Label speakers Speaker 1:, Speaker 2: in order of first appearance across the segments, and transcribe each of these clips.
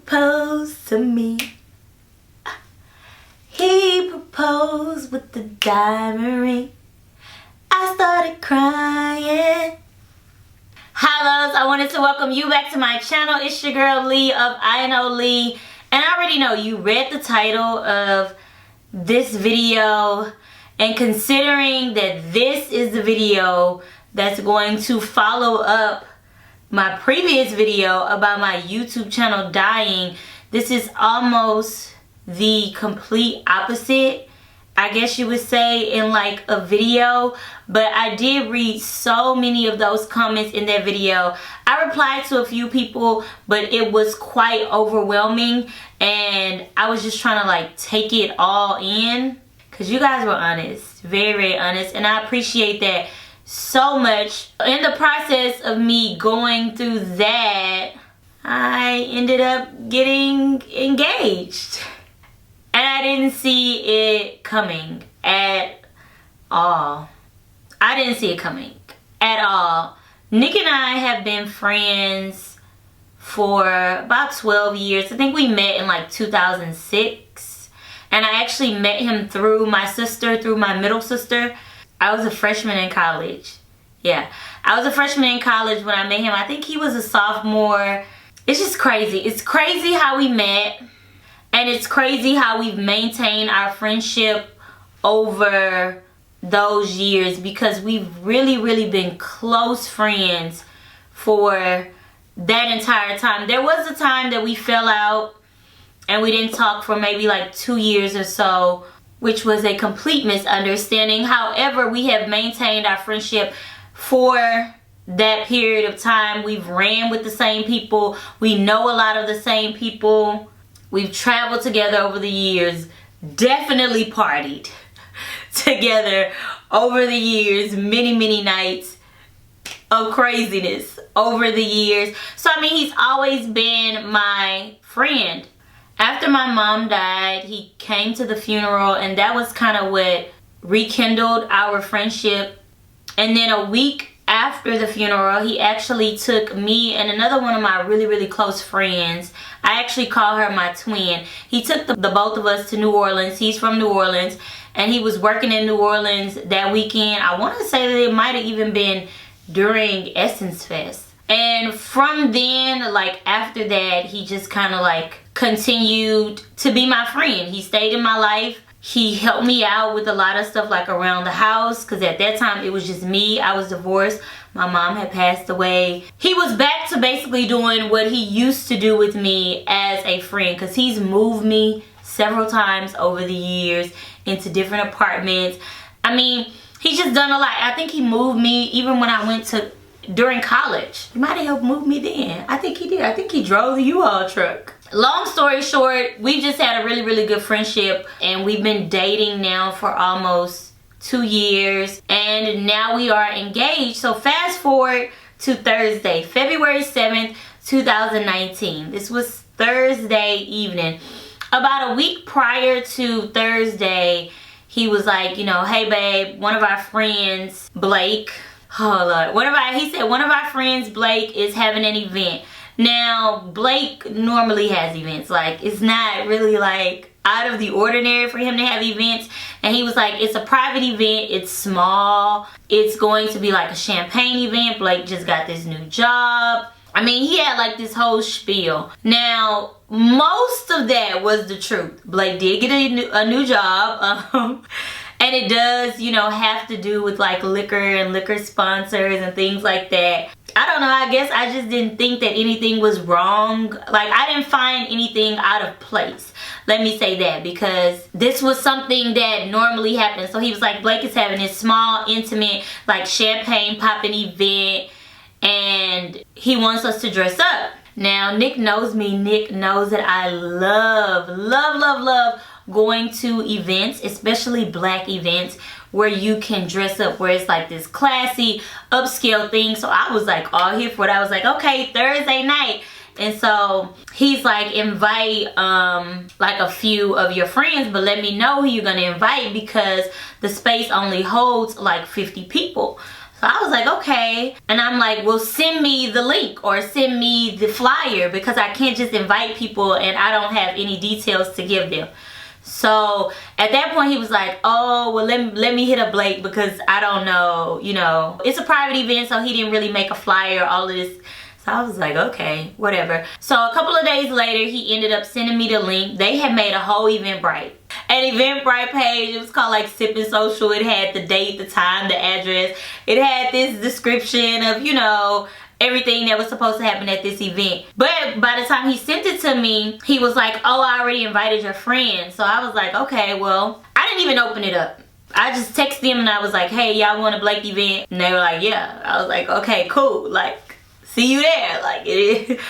Speaker 1: proposed to me. He proposed with the diamond ring. I started crying. Hi loves, I wanted to welcome you back to my channel. It's your girl Lee of IKNOWLEE. And I already know you read the title of this video. And considering that this is the video that's going to follow up my previous video about my YouTube channel dying, this is almost the complete opposite, I guess you would say, in like a video. But I did read so many of those comments in that video. I replied to a few people, but it was quite overwhelming, and I was just trying to like take it all in because you guys were honest, very honest, and I appreciate that so much. In the process of me going through that, I ended up getting engaged. And I didn't see it coming at all. I didn't see it coming at all. Nick and I have been friends for about 12 years. I think we met in like 2006. And I actually met him through my sister, through my middle sister. I was a freshman in college. Yeah, I was a freshman in college when I met him. I think he was a sophomore. It's just crazy. It's crazy how we met. And it's crazy how we've maintained our friendship over those years, because we've really been close friends for that entire time. There was a time that we fell out and we didn't talk for maybe like 2 years or so, which was a complete misunderstanding. However, we have maintained our friendship for that period of time. We've ran with the same people. We know a lot of the same people. We've traveled together over the years. Definitely partied together over the years. Many nights of craziness over the years. So I mean, he's always been my friend. After my mom died, he came to the funeral, and that was kind of what rekindled our friendship. And then a week after the funeral, he actually took me and another one of my really close friends. I actually call her my twin. He took the both of us to New Orleans. He's from New Orleans, and he was working in New Orleans that weekend. I want to say that it might have even been during Essence Fest. And from then, like after that, he just kind of like continued to be my friend. He stayed in my life. He helped me out with a lot of stuff like around the house, because at that time it was just me. I was divorced. My mom had passed away. He was back to basically doing what he used to do with me as a friend, because he's moved me several times over the years into different apartments. I mean, he's just done a lot. I think he moved me even when I went to during college. He might have helped move me then. I think he did. I think he drove the U-Haul truck. Long story short, we just had a really good friendship, and we've been dating now for almost 2 years, and now we are engaged. So fast forward to Thursday, February 7th, 2019. This was Thursday evening. About a week prior to Thursday, he was like, you know, hey babe, one of our friends, Blake, he said one of our friends, Blake, is having an event. Now, Blake normally has events. Like, it's not really like out of the ordinary for him to have events. And he was like, it's a private event. It's small. It's going to be like a champagne event. Blake just got this new job. I mean, he had like this whole spiel. Now, most of that was the truth. Blake did get a new job. And it does, you know, have to do with like liquor and liquor sponsors and things like that. I don't know, I guess I just didn't think that anything was wrong. Like, I didn't find anything out of place. Let me say that, because this was something that normally happens. So he was like, Blake is having this small, intimate, like champagne popping event, and he wants us to dress up. Now, Nick knows me. Nick knows that I love going to events, especially black events, where you can dress up, where it's like this classy, upscale thing. So I was like all here for it. I was like, okay, Thursday night. And so he's like, invite like a few of your friends, but let me know who you're gonna invite, because the space only holds like 50 people. So I was like, okay. And I'm like, well, send me the link or send me the flyer, because I can't just invite people and I don't have any details to give them. So at that point he was like, oh, well, let me hit up Blake, because I don't know, you know, it's a private event, so he didn't really make a flyer, all of this. So I was like, okay, whatever. So a couple of days later, he ended up sending me the link. They had made a whole Eventbrite. An Eventbrite page. It was called like Sipping Social. It had the date, the time, the address. It had this description of, you know, everything that was supposed to happen at this event. But by the time he sent it to me, he was like, oh, I already invited your friend. So I was like, okay, well, I didn't even open it up. I just texted them and I was like, hey, y'all want a Blake event? And they were like, yeah. I was like, okay, cool. Like, see you there. Like, it is.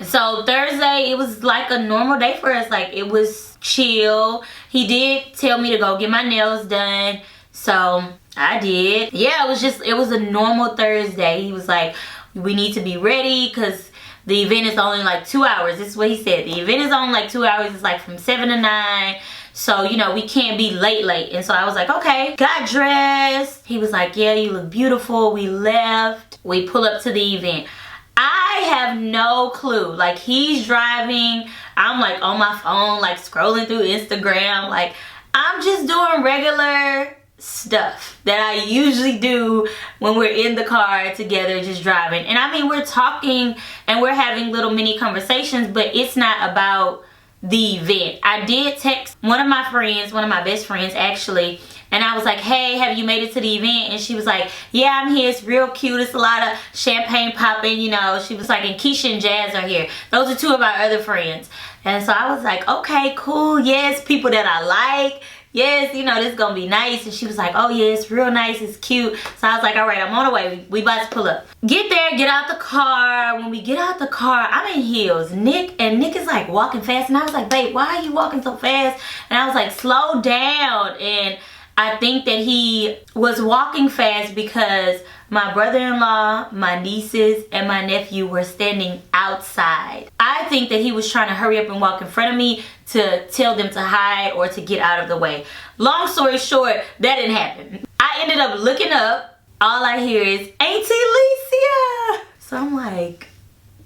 Speaker 1: So Thursday, it was like a normal day for us. Like, it was chill. He did tell me to go get my nails done, so I did. Yeah, it was a normal Thursday. He was like, we need to be ready because the event is only like 2 hours. This is what he said. The event is only like 2 hours. It's like from 7 to 9. So, you know, we can't be late. And so I was like, okay. Got dressed. He was like, yeah, you look beautiful. We left. We pull up to the event. I have no clue. Like, he's driving. I'm like on my phone, like scrolling through Instagram. Like, I'm just doing regular stuff that I usually do when we're in the car together just driving. And I mean, we're talking and we're having little mini conversations, but it's not about the event. I did text one of my friends, one of my best friends actually, and I was like, hey, have you made it to the event? And she was like, yeah, I'm here. It's real cute. It's a lot of champagne popping, you know. She was like, and Keisha and Jazz are here. Those are two of our other friends. And so I was like, okay, cool. Yes, people that I like. Yes, you know, this is gonna be nice. And she was like, oh yeah, it's real nice, it's cute. So I was like, all right, I'm on the way. We about to pull up. Get there, get out the car. When we get out the car, I'm in heels. Nick is like walking fast. And I was like, babe, why are you walking so fast? And I was like, slow down. And I think that he was walking fast because my brother-in-law, my nieces, and my nephew were standing outside. I think that he was trying to hurry up and walk in front of me to tell them to hide or to get out of the way. Long story short, that didn't happen. I ended up looking up. All I hear is, Auntie Alicia. So I'm like,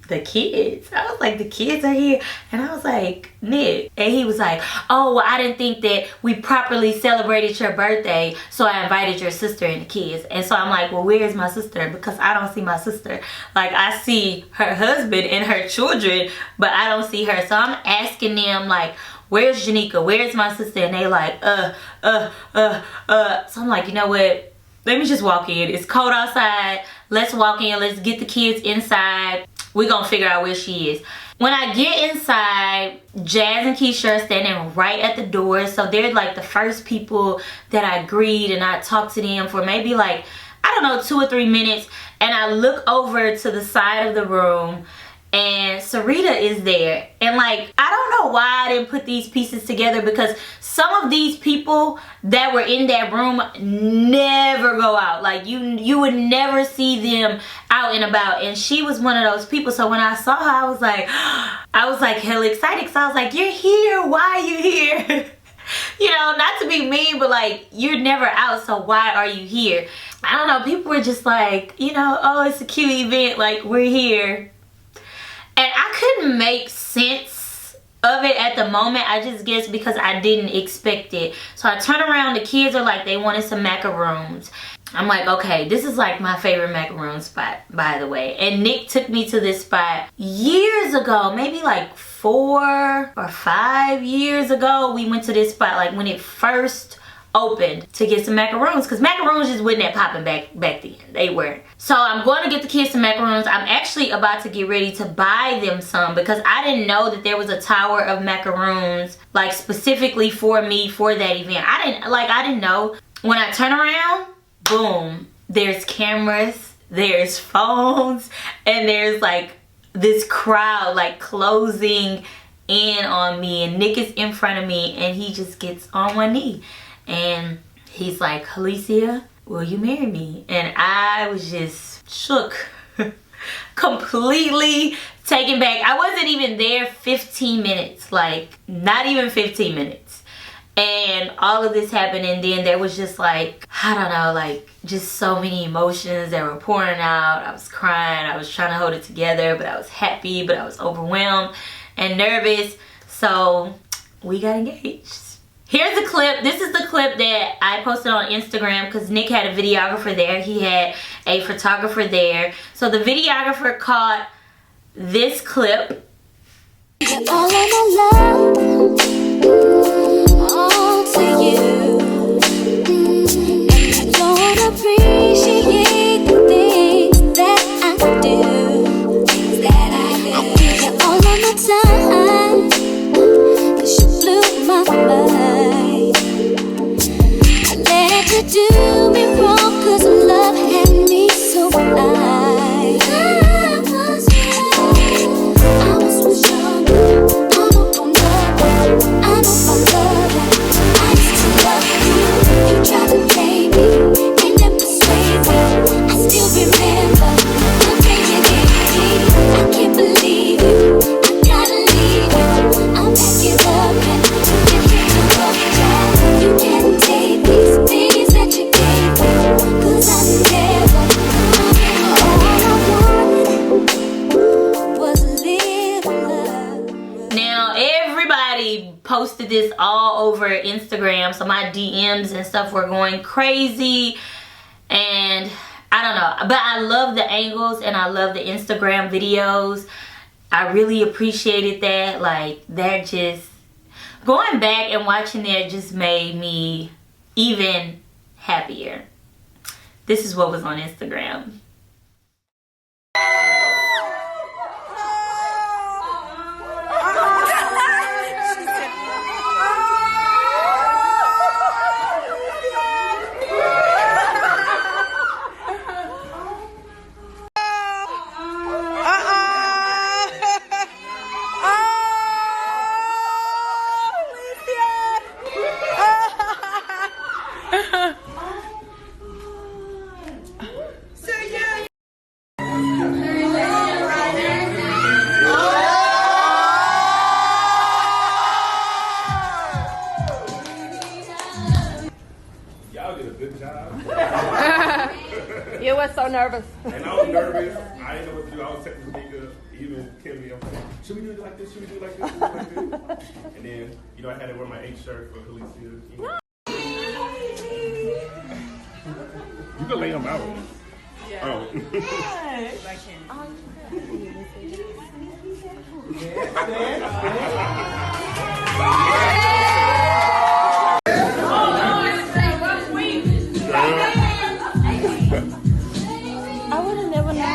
Speaker 1: the kids. I was like, the kids are here. And I was like, Nick. And he was like, oh, well, I didn't think that we properly celebrated your birthday, so I invited your sister and the kids. And so I'm like, well, where's my sister? Because I don't see my sister. Like, I see her husband and her children, but I don't see her. So I'm asking them, like, where's Janika? Where's my sister? And they like, So I'm like, you know what? Let me just walk in. It's cold outside. Let's walk in. Let's get the kids inside. We're gonna figure out where she is. When I get inside, Jazz and Keisha are standing right at the door. So they're like the first people that I greet, and I talk to them for maybe like, I don't know, 2 or 3 minutes. And I look over to the side of the room and Sarita is there. And like, I don't know why I didn't put these pieces together, because some of these people that were in that room never go out. Like, you would never see them out and about, and she was one of those people. So when I saw her, I was like hella excited, because I was like, you're here, why are you here? You know, not to be mean, but like, you're never out, so why are you here? I don't know, people were just like, you know, oh, it's a cute event, like, we're here. And I couldn't make sense of it at the moment. I just guess because I didn't expect it. So I turn around, the kids are like, they wanted some macaroons. I'm like, okay, this is like my favorite macaroon spot, by the way. And Nick took me to this spot years ago, maybe like 4 or 5 years ago. We went to this spot like when it first opened to get some macaroons, because macaroons just wasn't that popping back then. They weren't. So I'm going to get the kids some macaroons. I'm actually about to get ready to buy them some, because I didn't know that there was a tower of macaroons like specifically for me for that event. I didn't know. When I turn around, boom, there's cameras, there's phones, and there's like this crowd like closing in on me, and Nick is in front of me, and he just gets on one knee. And he's like, Alicia, will you marry me? And I was just shook, completely taken back. I wasn't even there 15 minutes, like not even 15 minutes. And all of this happened, and then there was just like, I don't know, like just so many emotions that were pouring out. I was crying, I was trying to hold it together, but I was happy, but I was overwhelmed and nervous. So we got engaged. Here's a clip. This is the clip that I posted on Instagram because Nick had a videographer there. He had a photographer there. So the videographer caught this clip.
Speaker 2: All of my love, all to you. And you don't appreciate the things that I do. I give you all of my time, 'cause you blew my mind. I let you do me wrong, 'cause love had me so blind. I was young.
Speaker 1: Posted this all over Instagram, so my DMs and stuff were going crazy, and I don't know, but I love the angles and I love the Instagram videos. I really appreciated that. Like, that just, going back and watching that just made me even happier. This is what was on Instagram.
Speaker 3: You were so nervous.
Speaker 4: And I was nervous. I didn't know what to do. I was texting Tamika, even Kimmy. I'm like, should we do it like this? Should we do it like this? Should we do it like this? And then, you know, I had to wear my H shirt for Felicia. You know. You can lay them out. Yeah. Oh. I
Speaker 3: would have never known.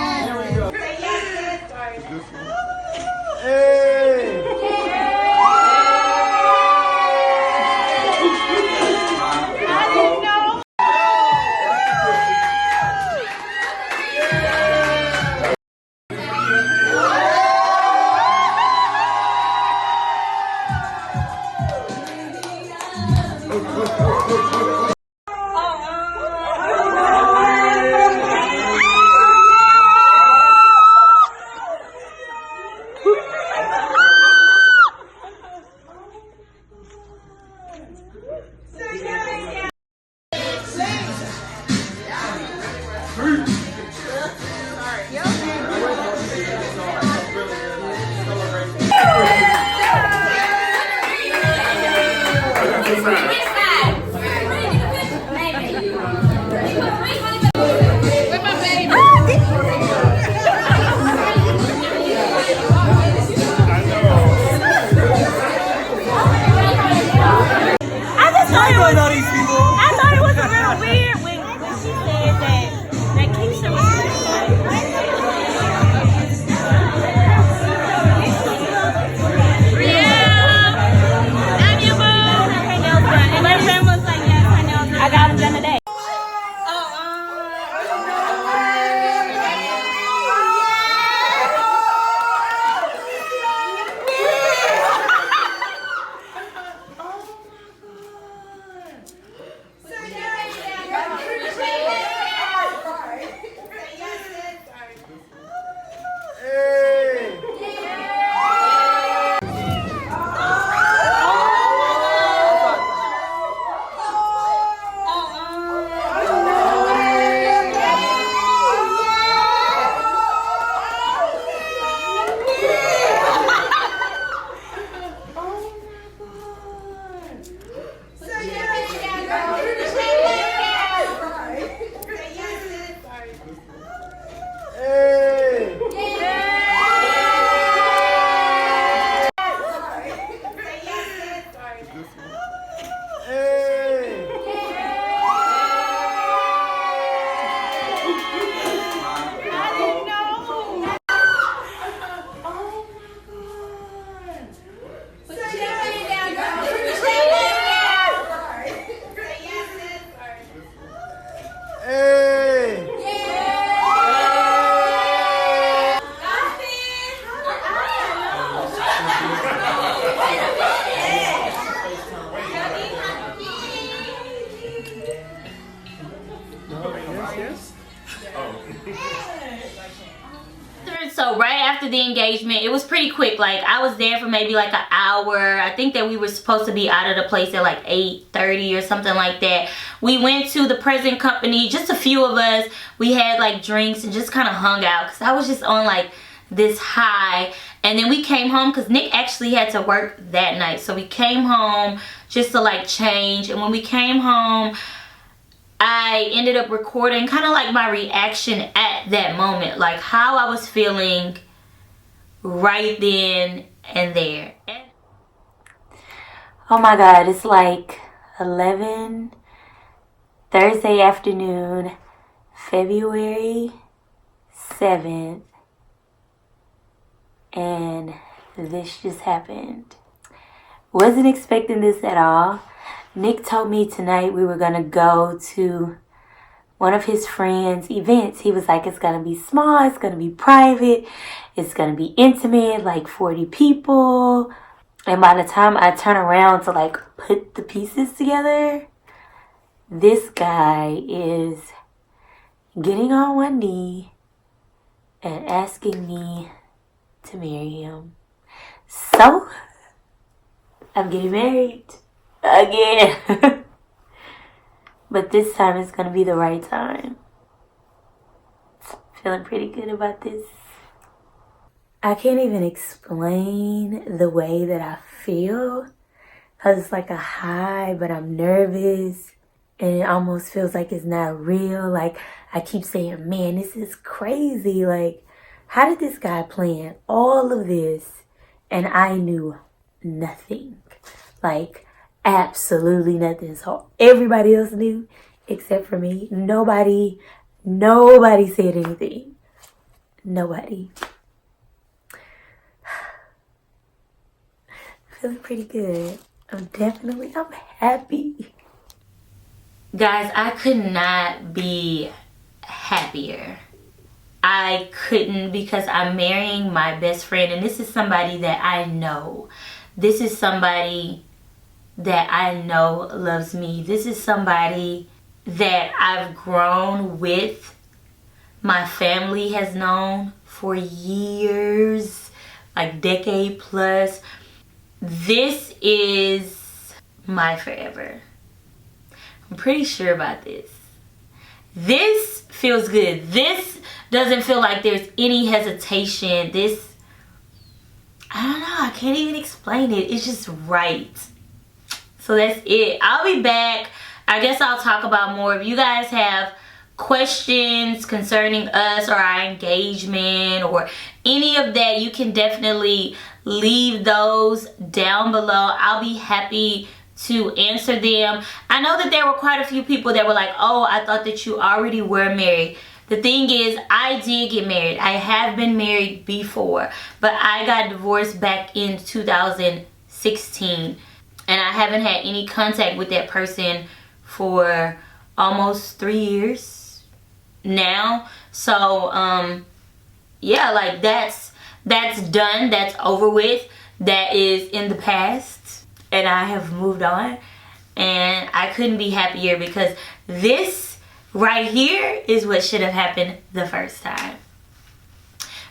Speaker 1: after the engagement, it was pretty quick. Like, I was there for maybe like an hour. I think that we were supposed to be out of the place at like 8:30 or something like that. We went to the present company, just a few of us. We had like drinks and just kind of hung out because I was just on like this high. And then we came home because Nick actually had to work that night. So we came home just to like change. And when we came home, I ended up recording kind of like my reaction at that moment, like how I was feeling right then and there. Oh my God, it's like 11 Thursday afternoon, February 7th, and this just happened. Wasn't expecting this at all. Nick told me tonight we were gonna go to one of his friends' events. He was like, it's gonna be small, it's gonna be private, it's gonna be intimate, like 40 people. And by the time I turn around to like put the pieces together, this guy is getting on one knee and asking me to marry him. So, I'm getting married. Again. But this time it's gonna be the right time. Feeling pretty good about this. I can't even explain the way that I feel, because it's like a high, but I'm nervous and it almost feels like it's not real. Like, I keep saying, man, this is crazy. Like, how did this guy plan all of this and I knew nothing? Like, absolutely nothing. So everybody else knew except for me. Nobody said anything. Nobody. Feeling pretty good. I'm happy. Guys, I could not be happier. I couldn't, because I'm marrying my best friend, and this is somebody that I know. This is somebody that I know loves me. This is somebody that I've grown with. My family has known for years, like decade plus. This is my forever. I'm pretty sure about this. This feels good. This doesn't feel like there's any hesitation. This, I don't know, I can't even explain it. It's just right. So that's it. I'll be back. I guess I'll talk about more. If you guys have questions concerning us or our engagement or any of that, you can definitely leave those down below. I'll be happy to answer them. I know that there were quite a few people that were like, oh, I thought that you already were married. The thing is, I did get married. I have been married before, but I got divorced back in 2016. And I haven't had any contact with that person for almost 3 years now. So, yeah, like that's done. That's over with. That is in the past. And I have moved on. And I couldn't be happier, because this right here is what should have happened the first time.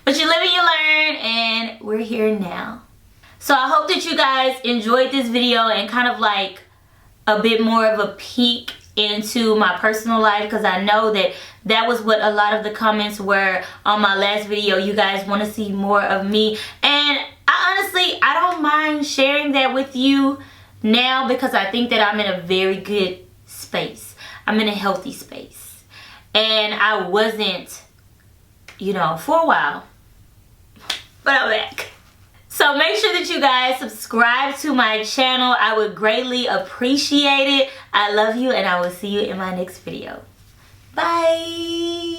Speaker 1: But you live and you learn, and we're here now. So I hope that you guys enjoyed this video and kind of like a bit more of a peek into my personal life, because I know that that was what a lot of the comments were on my last video. You guys want to see more of me, and I don't mind sharing that with you now, because I think that I'm in a very good space. I'm in a healthy space, and I wasn't, you know, for a while, but I'm back. So make sure that you guys subscribe to my channel. I would greatly appreciate it. I love you, and I will see you in my next video. Bye.